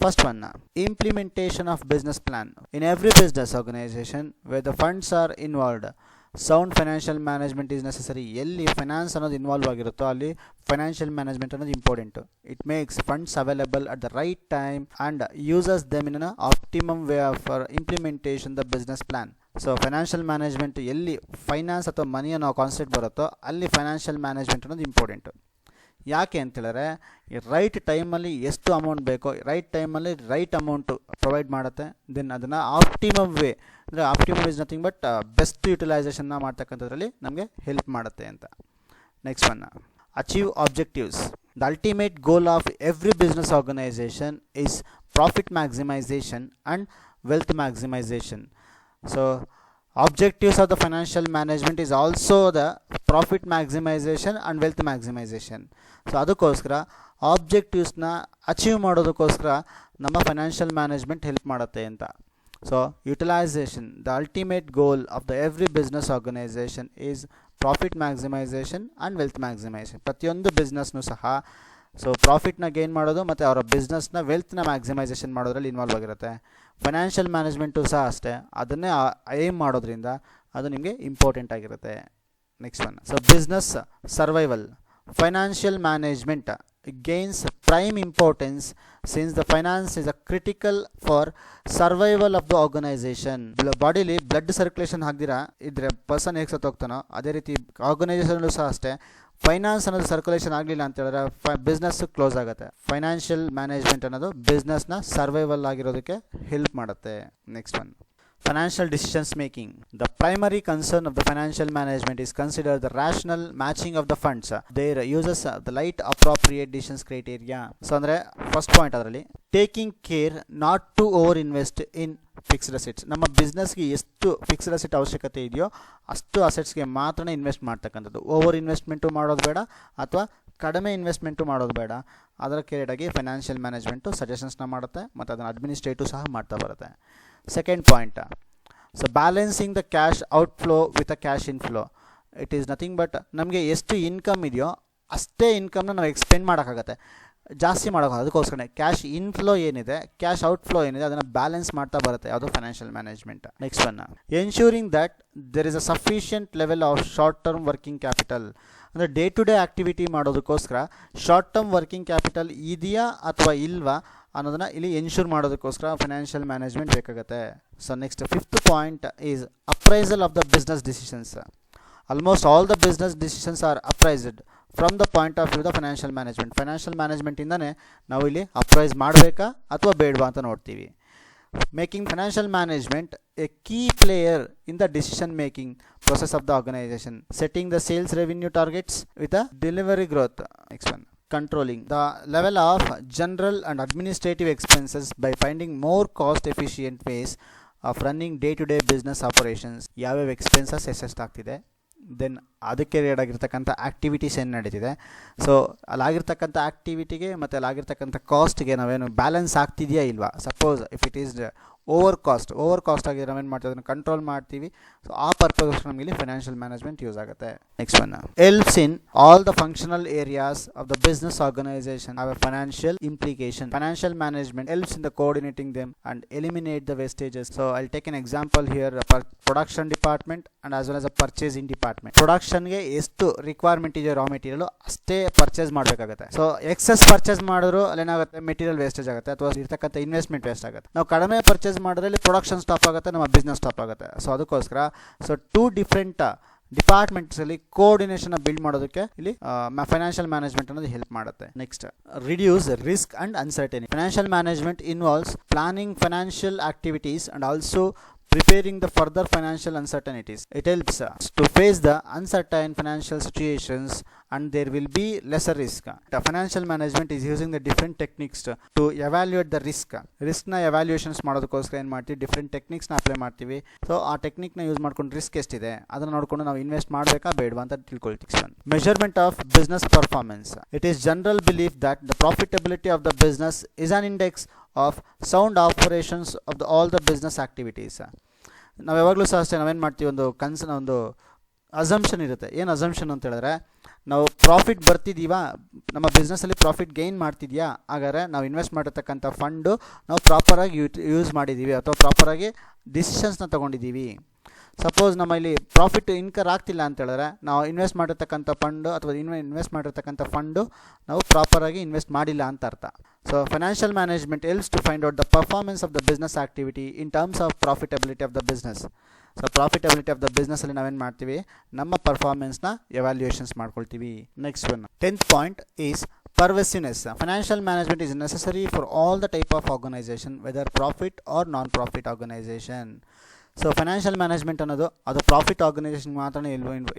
First one, implementation of business plan. In every business organization where the funds are involved, sound financial management is necessary. ಎಲ್ಲಿ finance ಅನ್ನೋದು involve ಆಗಿರುತ್ತೋ ಅಲ್ಲಿ financial management ಅನ್ನೋದು important. It makes funds available at the right time and uses them in an optimum way for implementation the business plan. So financial management ಎಲ್ಲಿ finance ಅಥವಾ ಮನಿ ಅನ್ನೋ concept ಬರುತ್ತೋ ಅಲ್ಲಿ ಫೈನಾನ್ಷಿಯಲ್ ಮ್ಯಾನೇಜ್ಮೆಂಟ್ ಅನ್ನೋದು important. ಯಾಕೆ ಅಂತೇಳಿದ್ರೆ right ಟೈಮಲ್ಲಿ ಎಷ್ಟು ಅಮೌಂಟ್ ಬೇಕೋ ರೈಟ್ ಟೈಮಲ್ಲಿ ರೈಟ್ ಅಮೌಂಟು ಪ್ರೊವೈಡ್ ಮಾಡುತ್ತೆ. ದೆನ್ ಅದನ್ನು ಆಪ್ಟಿಮಮ್ ವೇ ಅಂದರೆ optimum is nothing but best ಯುಟಿಲೈಸೇಷನ್ನ ಮಾಡ್ತಕ್ಕಂಥದ್ರಲ್ಲಿ ನಮಗೆ ಹೆಲ್ಪ್ ಮಾಡುತ್ತೆ ಅಂತ. Next one, achieve objectives. The ultimate goal of every business organisation is profit maximisation and wealth maximization. So objectives of the financial management is also the profit maximization and wealth maximization. So ಅದಕ್ಕೋಸ್ಕರ ಆಬ್ಜೆಕ್ಟಿವ್ಸ್ನ achieve ಮಾಡೋದಕ್ಕೋಸ್ಕರ ನಮ್ಮ financial management help ಮಾಡುತ್ತೆ ಅಂತ. So utilisation, the ultimate goal of the every business organisation is profit maximisation and wealth maximisation. ಪ್ರತಿಯೊಂದು ಬಿಸ್ನೆಸ್ನೂ ಸಹ so ಪ್ರಾಫಿಟ್ನ gain ಮಾಡೋದು ಮತ್ತು ಅವರ ಬಿಸ್ನೆಸ್ನ ವೆಲ್ತ್ನ ಮ್ಯಾಕ್ಸಿಮೈಸೇಷನ್ ಮಾಡೋದ್ರಲ್ಲಿ ಇನ್ವಾಲ್ವ್ ಆಗಿರುತ್ತೆ. ಫೈನಾನ್ಷಿಯಲ್ ಮ್ಯಾನೇಜ್ಮೆಂಟು ಸಹ ಅಷ್ಟೇ, ಅದನ್ನೇ ಏಮ್ ಮಾಡೋದ್ರಿಂದ ಅದು ನಿಮಗೆ ಇಂಪಾರ್ಟೆಂಟ್ ಆಗಿರುತ್ತೆ. Next one, so business survival. Financial management gains prime importance since the finance is a critical for survival of the organization. Bodily blood circulation ಆಗದಿರ ಇದ್ರೆ ಪರ್ಸನ್ ಹೇಗೆ ಸತ್ತೋಗ್ತಾನೋ ಅದೇ ರೀತಿ ಆರ್ಗನೈಸೇಷನಲ್ಲೂ ಸಹ ಅಷ್ಟೇ ಫೈನಾನ್ಸ್ ಅನ್ನೋದು ಸರ್ಕ್ಯುಲೇಷನ್ ಆಗಲಿಲ್ಲ ಅಂತ ಹೇಳಿದ್ರೆ ಬಿಸ್ನೆಸ್ ಕ್ಲೋಸ್ ಆಗುತ್ತೆ. ಫೈನಾನ್ಷಿಯಲ್ ಮ್ಯಾನೇಜ್ಮೆಂಟ್ ಅನ್ನೋದು ಬಿಸ್ನೆಸ್ನ ಸರ್ವೈವಲ್ ಆಗಿರೋದಕ್ಕೆ ಹೆಲ್ಪ್ ಮಾಡುತ್ತೆ. Next one, financial decisions making. The primary concern of the financial management is considered the rational matching of the funds. Their uses the light appropriate decisions criteria. So andre first point adralli taking care not to over invest in fixed assets. ನಮ್ಮ ಬಿಸ್ನೆಸ್ಗೆ ಎಷ್ಟು fixed asset ಅವಶ್ಯಕತೆ ಇದೆಯೋ ಅಷ್ಟು ಅಸೆಟ್ಸ್ಗೆ ಮಾತ್ರ invest ಮಾಡ್ತಕ್ಕಂಥದ್ದು. Over investment ಮಾಡೋದು ಬೇಡ ಅಥವಾ ಕಡಿಮೆ ಇನ್ವೆಸ್ಟ್ಮೆಂಟು ಮಾಡೋದು ಬೇಡ. ಅದರ ಕೇರ್ಡಾಗಿ ಫೈನಾನ್ಷಿಯಲ್ ಮ್ಯಾನೇಜ್ಮೆಂಟು ಸಜೆಷನ್ಸ್ನ ಮಾಡುತ್ತೆ ಮತ್ತು ಅದನ್ನು ಅಡ್ಮಿನಿಸ್ಟ್ರೇಟಿವ್ ಸಹ ಮಾಡ್ತಾ ಬರುತ್ತೆ. Second point, so balancing the cash outflow with a cash inflow. It is nothing but ನಮಗೆ ಎಷ್ಟು ಇನ್ಕಮ್ ಇದೆಯೋ ಅಷ್ಟೇ ಇನ್ಕಮ್ನ ನಾವು ಎಕ್ಸ್ಪೆಂಡ್ ಮಾಡೋಕ್ಕಾಗತ್ತೆ, ಜಾಸ್ತಿ ಮಾಡೋಕ್ಕಾಗಲ್ಲ. ಅದಕ್ಕೋಸ್ಕರ ಕ್ಯಾಶ್ ಇನ್ಫ್ಲೋ ಏನಿದೆ, ಕ್ಯಾಶ್ ಔಟ್ಫ್ಲೋ ಏನಿದೆ ಅದನ್ನು ಬ್ಯಾಲೆನ್ಸ್ ಮಾಡ್ತಾ ಬರುತ್ತೆ ಅದು financial management. Next one, ensuring that there is a sufficient level of short term working capital. ಅಂದರೆ ಡೇ ಟು ಡೇ ಆ್ಯಕ್ಟಿವಿಟಿ ಮಾಡೋದಕ್ಕೋಸ್ಕರ ಶಾರ್ಟ್ ಟರ್ಮ್ ವರ್ಕಿಂಗ್ ಕ್ಯಾಪಿಟಲ್ ಇದೆಯಾ ಅಥವಾ ಇಲ್ವಾ ಅನ್ನೋದನ್ನು ಇಲ್ಲಿ ಎನ್ಶೂರ್ ಮಾಡೋದಕ್ಕೋಸ್ಕರ ಫೈನಾನ್ಷಿಯಲ್ ಮ್ಯಾನೇಜ್ಮೆಂಟ್ ಬೇಕಾಗುತ್ತೆ. So next fifth point is appraisal of the business decisions. Almost all the business decisions are appraised from the point of view the financial management. Financial ಮ್ಯಾನೇಜ್ಮೆಂಟಿಂದನೇ ನಾವು ಇಲ್ಲಿ ಅಪ್ರೈಸ್ ಮಾಡಬೇಕಾ ಅಥವಾ ಬೇಡವಾ ಅಂತ ನೋಡ್ತೀವಿ. Making financial management a key player in the decision making process of the organization, setting the sales revenue targets with a delivery growth. Next one, controlling the level of general and administrative expenses by finding more cost efficient ways of running day to day business operations. ಯಾವ್ಯಾವ expenses ಎಷ್ಟೆಷ್ಟಾಗ್ತಿದೆ, then ಅದಕ್ಕೆ raid ಆಗಿರ್ತಕ್ಕಂಥ activities ಏನು ನಡೀತಿದೆ, so ಅಲ್ಲಾಗಿರ್ತಕ್ಕಂಥ ಆ್ಯಕ್ಟಿವಿಟಿಗೆ ಮತ್ತು ಅಲ್ಲಾಗಿರ್ತಕ್ಕಂಥ ಕಾಸ್ಟ್ಗೆ ನಾವೇನು balance ಆಗ್ತಿದೆಯಾ ಇಲ್ವಾ. Suppose if it is over cost ಆಗಿ ನಾವೇನು ಮಾಡ್ತೀವಿ ಅದನ್ನು ಕಂಟ್ರೋಲ್ ಮಾಡ್ತೀವಿ. ಸೊ ಆ ಪರ್ಪಸ್ಗೋಸ್ಕರ ನಮಗೆ ಇಲ್ಲಿ ಫೈನಾನ್ಷಿಯಲ್ ಮ್ಯಾನೇಜ್ಮೆಂಟ್ ಯೂಸ್ ಆಗುತ್ತೆ. Next one, helps in all the functional areas of the business organization have a financial implication. Financial management helps in the coordinating them and eliminate the wastages. So I take an example here, production department and as well as a purchasing department. ಪ್ರೊಡಕ್ಷನ್ಗೆ ಎಷ್ಟು requirement ಇದೆಯೋ raw material ಅಷ್ಟೇ purchase ಮಾಡಬೇಕಾಗುತ್ತೆ. So excess purchase ಮಾಡಿದ್ರು ಅಲ್ಲೇನಾಗುತ್ತೆ, material wastage ಆಗುತ್ತೆ ಅಥವಾ ಇರ್ತಕ್ಕಂಥ ಇನ್ವೆಸ್ಟ್ಮೆಂಟ್ ವೇಸ್ಟ್ ಆಗುತ್ತೆ. ನಾವು ಕಡಿಮೆ ಪರ್ಚೇಸ್ ಮಾಡಿದ್ರೆ ಪ್ರೊಡಕ್ಷನ್ ಸ್ಟಾಪ್ ಆಗುತ್ತೆ, ನಮ್ಮ ಬಿಸ್ನೆಸ್ ಸ್ಟಾಪ್ ಆಗುತ್ತೆ. ಸೊ ಅದಕ್ಕೋಸ್ಕರ ಸೊ ಟೂ ಡಿಫ್ರೆಂಟ್ ಡಿಪಾರ್ಟ್ಮೆಂಟ್ಸಲ್ಲಿ ಕೋಆರ್ಡಿನೇಷನ್ ಬಿಲ್ಡ್ ಮಾಡೋದಕ್ಕೆ ಇಲ್ಲಿ ಫೈನಾನ್ಷಿಯಲ್ ಮ್ಯಾನೇಜ್ಮೆಂಟ್ ಅನ್ನೋದು ಹೆಲ್ಪ್ ಮಾಡುತ್ತೆ. Next, reduce risk and uncertainty. Financial management involves planning financial activities and also preparing the further financial uncertainties. It helps to face the uncertain financial situations and there will be lesser risk. The financial management is using the different techniques to evaluate the risk. Risk-na evaluations ಮಾಡೋದಕ್ಕೋಸ್ಕರ ಏನು ಮಾಡ್ತೀವಿ, different ಟೆಕ್ನಿಕ್ಸ್ನ apply ಮಾಡ್ತೀವಿ. So ಆ ಟೆಕ್ನಿಕ್ನ use ಮಾಡ್ಕೊಂಡು risk ಎಷ್ಟಿದೆ ಅದನ್ನು ನೋಡ್ಕೊಂಡು ನಾವು ಇನ್ವೆಸ್ಟ್ ಮಾಡಬೇಕಾ ಬೇಡವಾ ಅಂತ ತಿಳ್ಕೊಳ್ತೀವಿ. Measurement of business performance. It is general belief that the profitability of the business is an index of sound operations of the all the business activities. ನಾವು ಯಾವಾಗಲೂ ಸಹ ಅಷ್ಟೇ ನಾವೇನು ಮಾಡ್ತೀವಿ, ಒಂದು ಅಸಂಪ್ಷನ್ ಇರುತ್ತೆ. ಏನು ಅಸಂಪ್ಷನ್ ಅಂತ ಹೇಳಿದ್ರೆ, ನಾವು ಪ್ರಾಫಿಟ್ ಬರ್ತಿದ್ದೀವಾ, ನಮ್ಮ ಬಿಸ್ನೆಸ್ಸಲ್ಲಿ ಪ್ರಾಫಿಟ್ ಗೈನ್ ಮಾಡ್ತಿದ್ಯಾ, ಹಾಗಾದರೆ ನಾವು ಇನ್ವೆಸ್ಟ್ ಮಾಡಿರ್ತಕ್ಕಂಥ ಫಂಡು ನಾವು ಪ್ರಾಪರಾಗಿ ಯೂಸ್ ಮಾಡಿದ್ದೀವಿ ಅಥವಾ ಪ್ರಾಪರಾಗಿ ಡಿಸಿಷನ್ಸ್ನ ತೊಗೊಂಡಿದ್ದೀವಿ. ಸಪೋಸ್ ನಮ್ಮ ಇಲ್ಲಿ ಪ್ರಾಫಿಟ್ ಇನ್ಕರ್ ಆಗ್ತಿಲ್ಲ ಅಂತ ಹೇಳಿದ್ರೆ ನಾವು ಇನ್ವೆಸ್ಟ್ ಮಾಡಿರ್ತಕ್ಕಂಥ ಫಂಡು ಅಥವಾ ಇನ್ವೆಸ್ಟ್ ಮಾಡಿರ್ತಕ್ಕಂಥ ಫಂಡು ನಾವು ಪ್ರಾಪರಾಗಿ ಇನ್ವೆಸ್ಟ್ ಮಾಡಿಲ್ಲ ಅಂತ ಅರ್ಥ. So financial management helps to find out the performance of the business activity in terms of profitability of the business. So profitability of the ಬಿಸ್ನೆಸ್ಸಲ್ಲಿ ನಾವೇನು ಮಾಡ್ತೀವಿ, ನಮ್ಮ ಪರ್ಫಾರ್ಮೆನ್ಸ್ನ ಎವ್ಯಾಲ್ಯೂಯೇಷನ್ಸ್ ಮಾಡ್ಕೊಳ್ತೀವಿ. Next one, 10th point is pervasiveness. Financial management is necessary for all the type of organization, whether profit or non-profit organization. So financial management ಅನ್ನೋದು ಅದು profit ಆರ್ಗನೈಸೇಷನ್ಗೆ ಮಾತ್ರ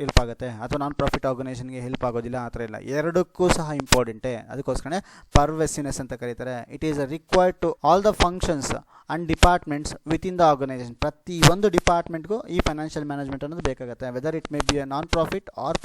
help ಆಗುತ್ತೆ ಅಥವಾ ನಾನ್ ಪ್ರಾಫಿಟ್ ಆರ್ಗನೈಸೇಷನ್ಗೆ ಹೆಲ್ಪ್ ಆಗೋದಿಲ್ಲ, ಆ ಥರ ಇಲ್ಲ. ಎರಡಕ್ಕೂ ಸಹ ಇಂಪಾರ್ಟೆಂಟೇ. ಅದಕ್ಕೋಸ್ಕರ ಪರ್ವೆಸಿವ್ನೆಸ್ ಅಂತ ಕರೀತಾರೆ. It is required to all the functions and departments within the organization. ಪ್ರತಿ ಒಂದು ಡಿಪಾರ್ಟ್ಮೆಂಟ್ಗೂ ಈ ಫೈನಾನ್ಷಿಯಲ್ ಮ್ಯಾನೇಜ್ಮೆಂಟ್ ಅನ್ನೋದು ಬೇಕಾಗುತ್ತೆ, whether it may be a non profit or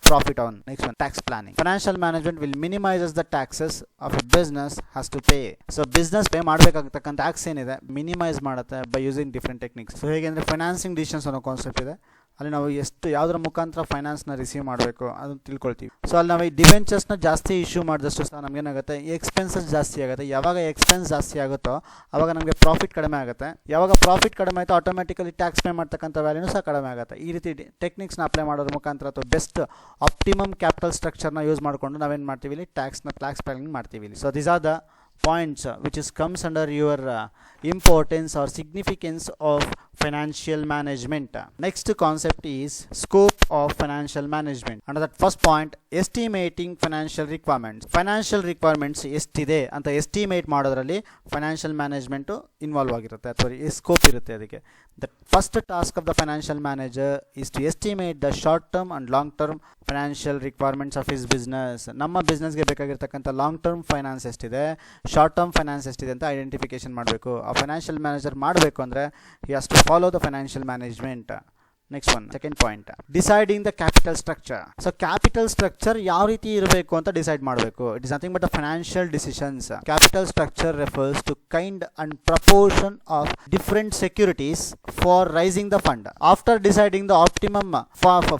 profit on. Next one, tax planning. Financial management will minimises the taxes of a business has to pay. So business pay ಮಾಡಬೇಕಾಗತಕ್ಕಂಥ tax ಏನಿದೆ minimise ಮಾಡುತ್ತೆ by using different techniques. So ಹೇಗೆ ಅಂದರೆ financing decisions ಅನ್ನೋ concept ಇದೆ, ಅಲ್ಲಿ ನಾವು ಯಾವುದರ ಮುಖಾಂತರ ಫೈನಾನ್ಸ್ನ ರಿಸೀವ್ ಮಾಡಬೇಕು ಅದನ್ನು ತಿಳ್ಕೊಳ್ತೀವಿ. ಸೊ ಅಲ್ಲಿ ನಾವು ಈ ಡಿವೆಂಚರ್ಸ್ನ ಜಾಸ್ತಿ ಇಶ್ಯೂ ಮಾಡಿದಷ್ಟು ಸಹ ನಮಗೇನಾಗುತ್ತೆ, ಎಕ್ಸ್ಪೆನ್ಸಸ್ ಜಾಸ್ತಿ ಆಗುತ್ತೆ. ಯಾವಾಗ ಎಕ್ಸ್ಪೆನ್ಸ್ ಜಾಸ್ತಿ ಆಗುತ್ತೋ ಆವಾಗ ನಮಗೆ ಪ್ರಾಫಿಟ್ ಕಡಿಮೆ ಆಗುತ್ತೆ. ಯಾವಾಗ ಪ್ರಾಫಿಟ್ ಕಡಿಮೆ ಆಯಿತು ಆಟೋಮೆಟಿಕಲಿ ಟ್ಯಾಕ್ಸ್ ಪೇ ಮಾಡ್ತಕ್ಕಂಥ ವ್ಯಾಲ್ಯೂನು ಸಹ ಕಡಿಮೆ ಆಗುತ್ತೆ. ಈ ರೀತಿ ಟೆಕ್ನಿಕ್ಸ್ನ ಅಪ್ಲೈ ಮಾಡೋದ್ರ ಮುಖಾಂತರ ಅಥವಾ ಬೆಸ್ಟ್ ಆಪ್ಟಿಮಮ್ ಕ್ಯಾಪಿಟಲ್ ಸ್ಟ್ರಕ್ಚರ್ನ ಯೂಸ್ ಮಾಡಿಕೊಂಡು ನಾವೇನು ಮಾಡ್ತೀವಿ ಇಲ್ಲಿ ಟ್ಯಾಕ್ಸ್ ಪ್ಲಾನಿಂಗ್ ಮಾಡ್ತೀವಿ ಇಲ್ಲಿ. So these are the points which is comes under your importance or significance of financial management. Next concept is scope of financial management. Under that first point, estimating financial requirements. Financial requirements ಎಷ್ಟಿದೆ ಅಂತ estimate ಮಾಡೋದ್ರಲ್ಲಿ financial management involve ಆಗಿರುತ್ತೆ ಅಥವಾ scope ಇರುತ್ತೆ ಅದಕ್ಕೆ. The first task of the financial manager is to estimate the short term and long term financial requirements of his business. ನಮ್ಮ ಬಿಸ್ನೆಸ್ಗೆ ಬೇಕಾಗಿರ್ತಕ್ಕಂಥ ಲಾಂಗ್ ಟರ್ಮ್ ಫೈನಾನ್ಸ್ ಎಷ್ಟಿದೆ, ಶಾರ್ಟ್ ಟರ್ಮ್ ಫೈನಾನ್ಸ್ ಎಷ್ಟಿದೆ ಅಂತ ಐಡೆಂಟಿಫಿಕೇಶನ್ ಮಾಡಬೇಕು. ಆ ಫೈನಾನ್ಷಿಯಲ್ ಮ್ಯಾನೇಜರ್ ಮಾಡಬೇಕು ಅಂದರೆ he has to follow the financial management. Next one, second point, deciding the capital structure. So capital structure ಯಾವ ರೀತಿ ಇರಬೇಕು ಅಂತ ಡಿಸೈಡ್ ಮಾಡಬೇಕು. It is nothing but a financial decisions. Capital structure refers to kind and proportion of different securities for raising the fund. After deciding the optimum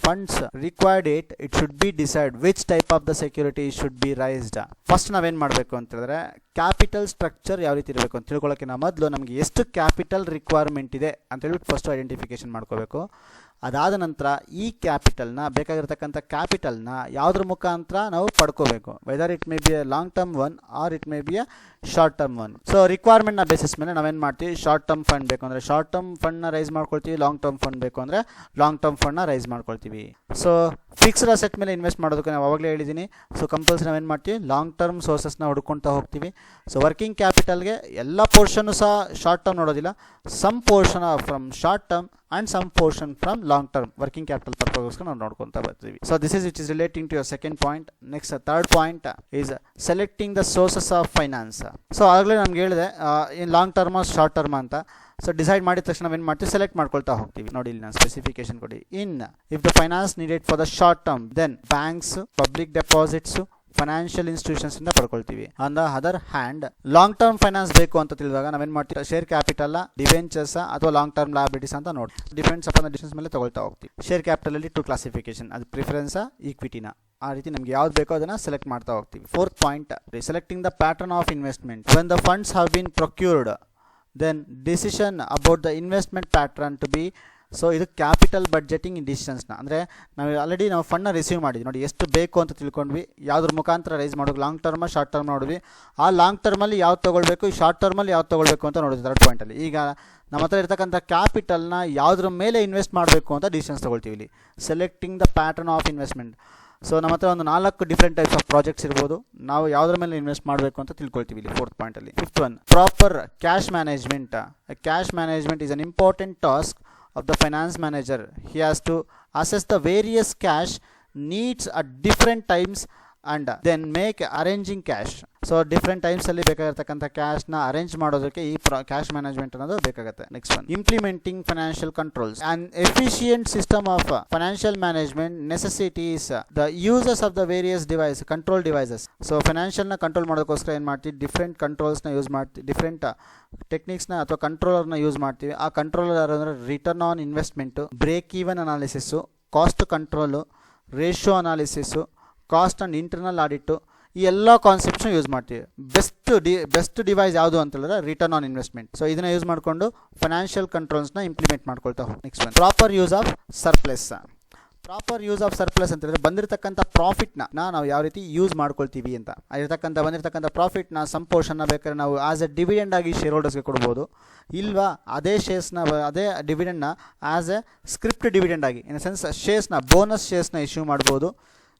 funds required it should be decide which type of the security should be raised. First ನಾವೇನು ಮಾಡಬೇಕು ಅಂತ ಹೇಳಿದ್ರೆ capital structure ಯಾವ ರೀತಿ ಇರಬೇಕು ಅಂತ ತಿಳ್ಕೊಳ್ಳೋಕ್ಕಿಂತ ಮೊದಲು ನಮಗೆ ಎಷ್ಟು ಕ್ಯಾಪಿಟಲ್ ರಿಕ್ವೈರ್ಮೆಂಟ್ ಇದೆ ಅಂತ ಹೇಳ್ಬಿಟ್ಟು ಫಸ್ಟ್ ಐಡೆಂಟಿಫಿಕೇಶನ್ ಮಾಡ್ಕೋಬೇಕು. ಅದಾದ ನಂತರ ಈ ಕ್ಯಾಪಿಟಲ್ನ ಬೇಕಾಗಿರ್ತಕ್ಕಂಥ ಕ್ಯಾಪಿಟಲ್ನ ಯಾವುದ್ರ ಮುಖಾಂತರ ನಾವು ಪಡ್ಕೋಬೇಕು. Whether it may be a long term one or it may be a short term one. So ರಿಕ್ವೈರ್ಮೆಂಟ್ನ ಬೇಸಿಸ್ ಮೇಲೆ ನಾವೇನು ಮಾಡ್ತೀವಿ, ಶಾರ್ಟ್ ಟರ್ಮ್ ಫಂಡ್ ಬೇಕು ಅಂದರೆ ಶಾರ್ಟ್ ಟರ್ಮ್ ಫಂಡ್ನ ರೈಸ್ ಮಾಡ್ಕೊಳ್ತೀವಿ, ಲಾಂಗ್ ಟರ್ಮ್ ಫಂಡ್ ಬೇಕು ಅಂದರೆ ಲಾಂಗ್ ಟರ್ಮ್ ಫಂಡ್ನ ರೈಸ್ ಮಾಡ್ಕೊಳ್ತೀವಿ. ಸೊ ಫಿಕ್ಸ್ಡ್ ಅಸೆಟ್ ಮೇಲೆ ಇನ್ವೆಸ್ಟ್ ಮಾಡೋದಕ್ಕೆ ನಾವು ಅವಾಗಲೇ ಹೇಳಿದ್ದೀನಿ. ಸೊ ಕಂಪಲ್ಸರಿ ನಾವೇನು ಮಾಡ್ತೀವಿ, ಲಾಂಗ್ ಟರ್ಮ್ ಸೋರ್ಸಸ್ನ ಹುಡ್ಕೊಳ್ತಾ ಹೋಗ್ತೀವಿ. ಸೊ ವರ್ಕಿಂಗ್ ಕ್ಯಾಪಿಟಲ್ಗೆ ಎಲ್ಲ ಪೋರ್ಷನ್ನು ಸಹ ಶಾರ್ಟ್ ಟರ್ಮ್ ನೋಡೋದಿಲ್ಲ, some portion from short term and some portion from long term working capital purpose ನಾವು ನೋಡ್ಕೊಂತ ಬರ್ತೀವಿ. So this is which is relating to your second point. Next third point is selecting the sources of finance. So ಆಗಲೇ ನಮ್ಗೆ ಹೇಳಿದೆ ಇನ್ long term short term ಅಂತ. So decide ಮಾಡಿದ ತಕ್ಷಣ ನಾವೇನು ಮಾಡ್ತೀವಿ, ಸೆಲೆಕ್ಟ್ ಮಾಡ್ಕೊಳ್ತಾ ಹೋಗ್ತೀವಿ. ನೋಡಿ ಇಲ್ಲಿ ನಾನು ಸ್ಪೆಸಿಫಿಕೇಶನ್ ಕೊಡಿ. In if the finance needed for the short term then banks, public deposits, financial institutions ಇಂದ ಪಡ್ಕೊಳ್ತೀವಿ. On the other hand long term finance ಬೇಕು ಅಂತ ತಿಳಿದಾಗ ನಾವೇನು ಮಾಡ್ತೀವಿ, ಶೇರ್ ಕ್ಯಾಪಿಟಲ್, ಡಿವೆಂಚರ್ಸ್ ಅಥವಾ ಲಾಂಗ್ ಟರ್ಮ್ ಲಯಬಿಲಿಟೀಸ್ ಅಂತ ನೋಡಿ ಡಿಪೆಂಡ್ಸ್ ಅಪಾನ್ ದ ಡಿಸ್ಟೆನ್ಸ್ ಮೇಲೆ ತಗೊಳ್ತಾ ಹೋಗ್ತೀವಿ. ಶೇರ್ ಕ್ಯಾಪಿಟಲ್ ಅಲ್ಲಿ ಟು ಕ್ಲಾಸಿಫಿಕೇಶನ್, ಅದು ಪ್ರಿಫರೆನ್ಸ್, ಈಕ್ವಿಟಿನ, ಆ ರೀತಿ ನಮಗೆ ಯಾವ್ದು ಬೇಕೋ ಅದನ್ನ ಸೆಲೆಕ್ಟ್ ಮಾಡ್ತಾ ಹೋಗ್ತೀವಿ. Fourth point, selecting the pattern of investment. When the funds have been procured then decision about the investment pattern to be. So ಇದು ಕ್ಯಾಪಿಟಲ್ ಬಡ್ಜೆಟಿಂಗ್ ಡಿಸಿಷನ್ಸ್ನ, ಅಂದರೆ ನಾವು ಫಂಡ್ನ ರಿಸೀವ್ ಮಾಡಿದ್ವಿ, ನೋಡಿ ಎಷ್ಟು ಬೇಕು ಅಂತ ತಿಳ್ಕೊಂಡ್ವಿ, ಯಾವುದ್ರ ಮುಖಾಂತರ ರೈಸ್ ಮಾಡೋದು, ಲಾಂಗ್ ಟರ್ಮ್ ಶಾರ್ಟ್ ಟರ್ಮ್ ನೋಡಿದ್ವಿ. ಆ ಲಾಂಗ್ ಟರ್ಮಲ್ಲಿ ಯಾವ್ದು ತೊಗೊಳ್ಬೇಕು, ಈ ಶಾರ್ಟ್ ಟರ್ಮಲ್ಲಿ ಯಾವ್ದು ತೊಗೊಳ್ಬೇಕು ಅಂತ ನೋಡಿದ್ವಿ ಥರ್ಡ್ ಪಾಯಿಂಟಲ್ಲಿ. ಈಗ ನಮ್ಮ ಹತ್ರ ಇರ್ತಕ್ಕಂಥ ಕ್ಯಾಪಿಟಲ್ನ ಯಾವುದ್ರ ಮೇಲೆ ಇನ್ವೆಸ್ಟ್ ಮಾಡಬೇಕು ಅಂತ ಡಿಸಿಷನ್ಸ್ ತೊಗೊಳ್ತೀವಿ ಇಲ್ಲಿ. Selecting the pattern of investment. So ನಮ್ಮ ಹತ್ರ ಒಂದು 4 ಡಿಫ್ರೆಂಟ್ ಟೈಪ್ಸ್ ಆಫ್ ಪ್ರಾಜೆಕ್ಟ್ಸ್ ಇರ್ಬೋದು, ನಾವು ಯಾವುದ್ರ ಮೇಲೆ ಇನ್ವೆಸ್ಟ್ ಮಾಡಬೇಕು ಅಂತ ತಿಳ್ಕೊಳ್ತೀವಿ ಇಲ್ಲಿ ಫೋರ್ತ್ ಪಾಯಿಂಟಲ್ಲಿ. Fifth one, proper cash management. Cash management is an important task of the finance manager. He has to assess the various cash needs at different times and then make arranging cash. So different ಟೈಮ್ಸಲ್ಲಿ ಬೇಕಾಗಿರ್ತಕ್ಕಂಥ ಕ್ಯಾಶ್ನ arrange ಮಾಡೋದಕ್ಕೆ ಈ cash management ಅನ್ನೋದು ಬೇಕಾಗುತ್ತೆ. Next one, implementing financial controls. An efficient system of financial management necessitates the uses of the various control devices. So ಫೈನಾನ್ಷಿಯಲ್ನ control ಮಾಡೋದಕ್ಕೋಸ್ಕರ ಏನು ಮಾಡ್ತೀವಿ, ಡಿಫ್ರೆಂಟ್ ಕಂಟ್ರೋಲ್ಸ್ನ ಯೂಸ್ ಮಾಡ್ತೀವಿ, ಡಿಫ್ರೆಂಟ್ ಟೆಕ್ನಿಕ್ಸ್ನ ಅಥವಾ ಕಂಟ್ರೋಲರ್ನ ಯೂಸ್ ಮಾಡ್ತೀವಿ. ಆ ಕಂಟ್ರೋಲರ್ ಅಂದರೆ return on investment, break even analysis, cost control, ratio analysis, cost and internal audit, ಈ ಎಲ್ಲ ಕಾನ್ಸೆಪ್ಟ್ಸ್ನ ಯೂಸ್ ಮಾಡ್ತೀವಿ. ಬೆಸ್ಟ್ ಡಿವೈಸ್ ಯಾವುದು ಅಂತ ಹೇಳಿದ್ರೆ ರಿಟರ್ನ್ ಆನ್ ಇನ್ವೆಸ್ಟ್ಮೆಂಟ್. ಸೊ ಇದನ್ನ ಯೂಸ್ ಮಾಡಿಕೊಂಡು ಫೈನಾನ್ಷಿಯಲ್ ಕಂಟ್ರೋಲ್ಸ್ನ ಇಂಪ್ಲಿಮೆಂಟ್ ಮಾಡ್ಕೊಳ್ತಾ ಹೋಗಿ. Next one, proper use of surplus. Proper use of surplus ಅಂತ ಹೇಳಿದ್ರೆ ಬಂದಿರತಕ್ಕಂಥ ಪ್ರಾಫಿಟ್ನ ನಾವು ಯಾವ ರೀತಿ ಯೂಸ್ ಮಾಡ್ಕೊಳ್ತೀವಿ ಅಂತ. ಬಂದಿರತಕ್ಕಂಥ ಪ್ರಾಫಿಟ್ನ ಸಂಪೋರ್ಷನ್ನ ಬೇಕಾದ್ರೆ ನಾವು ಆಸ್ ಎ ಡಿವಿಡೆಂಡ್ ಆಗಿ ಶೇರ್ ಹೋಲ್ಡರ್ಸ್ಗೆ ಕೊಡ್ಬೋದು, ಇಲ್ವಾ ಅದೇ ಅದೇ ಡಿವಿಡೆಂಡ್ನ ಆಸ್ ಎ ಸ್ಕ್ರಿಪ್ಟ್ ಡಿವಿಡೆಂಡ್ ಆಗಿ ಇನ್ ಸೆನ್ಸ್ ಶೇರ್ಸ್ನ ಬೋನಸ್ ಶೇರ್ಸ್ನ ಇಶ್ಯೂ ಮಾಡ್ಬೋದು,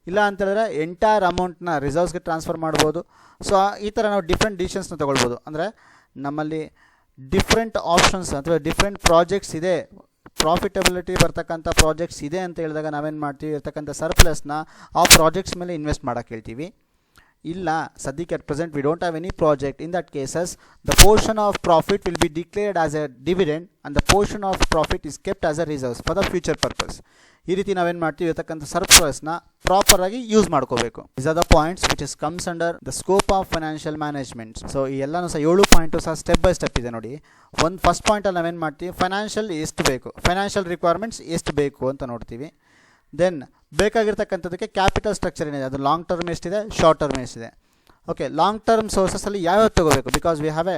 ಇಲ್ಲ ಅಂತೇಳಿದ್ರೆ ಎಂಟೈರ್ ಅಮೌಂಟ್ನ ರಿಸರ್ವ್ಸ್ಗೆ ಟ್ರಾನ್ಸ್ಫರ್ ಮಾಡ್ಬೋದು. ಸೊ ಈ ಥರ ನಾವು ಡಿಫ್ರೆಂಟ್ ಡಿಸಿಷನ್ಸ್ನ ತೊಗೊಳ್ಬೋದು. ಅಂದರೆ ನಮ್ಮಲ್ಲಿ ಡಿಫ್ರೆಂಟ್ ಆಪ್ಷನ್ಸ್ ಅಥವಾ ಡಿಫ್ರೆಂಟ್ ಪ್ರಾಜೆಕ್ಟ್ಸ್ ಇದೆ, ಪ್ರಾಫಿಟಬಿಲಿಟಿ ಬರ್ತಕ್ಕಂಥ ಪ್ರಾಜೆಕ್ಟ್ಸ್ ಇದೆ ಅಂತ ಹೇಳಿದಾಗ ನಾವೇನು ಮಾಡ್ತೀವಿ, ಇರ್ತಕ್ಕಂಥ ಸರ್ಪ್ಲಸ್ನ ಆ ಪ್ರಾಜೆಕ್ಟ್ಸ್ ಮೇಲೆ ಇನ್ವೆಸ್ಟ್ ಮಾಡೋಕ್ಕೆ ಹೇಳ್ತೀವಿ. ಇಲ್ಲ ಸದ್ಯಕ್ಕೆ at present we don't have any project, in that cases the portion of profit will be declared as A dividend and the portion of profit is kept as A reserves for the future purpose. ಈ ರೀತಿ ನಾವೇನು ಮಾಡ್ತೀವಿ, ಇರತಕ್ಕಂಥ ಸರ್ಪ್ಲಸ್ನ ಪ್ರಾಪರಾಗಿ use ಮಾಡ್ಕೋಬೇಕು. These are the points which is comes under the scope of financial management. So ಈ ಎಲ್ಲನೂ ಸಹ 7 point ಸಹ ಸ್ಟೆಪ್ ಬೈ ಸ್ಟೆಪ್ ಇದೆ ನೋಡಿ. ಒಂದು ಫಸ್ಟ್ ಪಾಯಿಂಟಲ್ಲಿ ನಾವೇನು ಮಾಡ್ತೀವಿ, ಫೈನಾನ್ಷಿಯಲ್ ಎಷ್ಟು ಬೇಕು, ಫೈನಾನ್ಷಿಯಲ್ ರಿಕ್ವೈರ್ಮೆಂಟ್ಸ್ ಎಷ್ಟು ಬೇಕು ಅಂತ ನೋಡ್ತೀವಿ. ದೆನ್ ಬೇಕಾಗಿರ್ತಕ್ಕಂಥದ್ದಕ್ಕೆ ಕ್ಯಾಪಿಟಲ್ ಸ್ಟ್ರಕ್ಚರ್ ಏನಿದೆ, ಅದು ಲಾಂಗ್ ಟರ್ಮ್ ಎಷ್ಟಿದೆ, ಶಾರ್ಟ್ ಟರ್ಮ್ ಎಷ್ಟಿದೆ. ಓಕೆ, ಲಾಂಗ್ ಟರ್ಮ್ ಸೋರ್ಸಸಲ್ಲಿ ಯಾವ್ಯಾವ ತೊಗೋಬೇಕು, because we have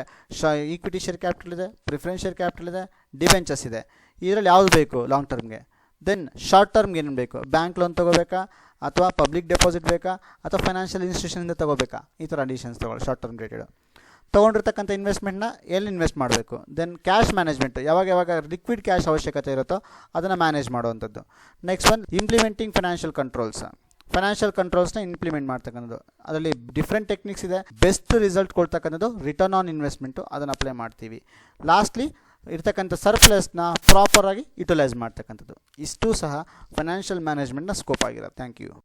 equity share capital ಇದೆ, ಪ್ರಿಫರೆನ್ಸ್ ಶೇರ್ ಕ್ಯಾಪಿಟಲ್ ಇದೆ, ಡಿಬೆಂಚರ್ಸ್ ಇದೆ. ಇದರಲ್ಲಿ ಯಾವುದು ಬೇಕು ಲಾಂಗ್ ಟರ್ಮ್ಗೆ. ದೆನ್ ಶಾರ್ಟ್ ಟರ್ಮ್ಗೆ ಏನು ಬೇಕು, ಬ್ಯಾಂಕ್ ಲೋನ್ ತೊಗೋಬೇಕಾ ಅಥವಾ ಪಬ್ಲಿಕ್ ಡೆಪಾಸಿಟ್ ಬೇಕಾ ಅಥವಾ ಫೈನಾನ್ಷಿಯಲ್ ಇನ್ಸ್ಟಿಟ್ಯೂಷನಿಂದ ತೊಗೋಬೇಕಾ, ಈ ಥರ ಡಿಸಿಷನ್ಸ್ ತೊಗೊಳ್ಳಿ ಶಾರ್ಟ್ ಟರ್ಮ್ ರಿಲೇಟೆಡ್. ತೊಗೊಂಡಿರ್ತಕ್ಕಂಥ ಇನ್ವೆಸ್ಟ್ಮೆಂಟ್ನ ಎಲ್ಲಿ ಇನ್ವೆಸ್ಟ್ ಮಾಡಬೇಕು. ದೆನ್ ಕ್ಯಾಶ್ ಮ್ಯಾನೇಜ್ಮೆಂಟ್, ಯಾವಾಗ ಲಿಕ್ವಿಡ್ ಕ್ಯಾಶ್ ಅವಶ್ಯಕತೆ ಇರುತ್ತೋ ಅದನ್ನು ಮ್ಯಾನೇಜ್ ಮಾಡುವಂಥದ್ದು. Next one implementing financial controls. Financial ಕಂಟ್ರೋಲ್ಸ್ನ ಇಂಪ್ಲಿಮೆಂಟ್ ಮಾಡ್ತಕ್ಕಂಥದ್ದು, ಅದರಲ್ಲಿ ಡಿಫ್ರೆಂಟ್ ಟೆಕ್ನಿಕ್ಸ್ ಇದೆ. ಬೆಸ್ಟ್ ರಿಸಲ್ಟ್ ಕೊಡ್ತಕ್ಕಂಥದ್ದು ರಿಟರ್ನ್ ಆನ್ ಇನ್ವೆಸ್ಟ್ಮೆಂಟು, ಅದನ್ನು ಅಪ್ಲೈ ಮಾಡ್ತೀವಿ. ಲಾಸ್ಟ್ಲಿ ಇರ್ತಕ್ಕಂಥ ಸರ್ಪ್ಲಸ್ನ ಪ್ರಾಪರಾಗಿ ಯುಟಿಲೈಸ್ ಮಾಡ್ತಕ್ಕಂಥದ್ದು. ಇಷ್ಟು ಸಹ ಫೈನಾನ್ಷಿಯಲ್ ಮ್ಯಾನೇಜ್ಮೆಂಟ್ನ ಸ್ಕೋಪ್ ಆಗಿರುತ್ತೆ. Thank you.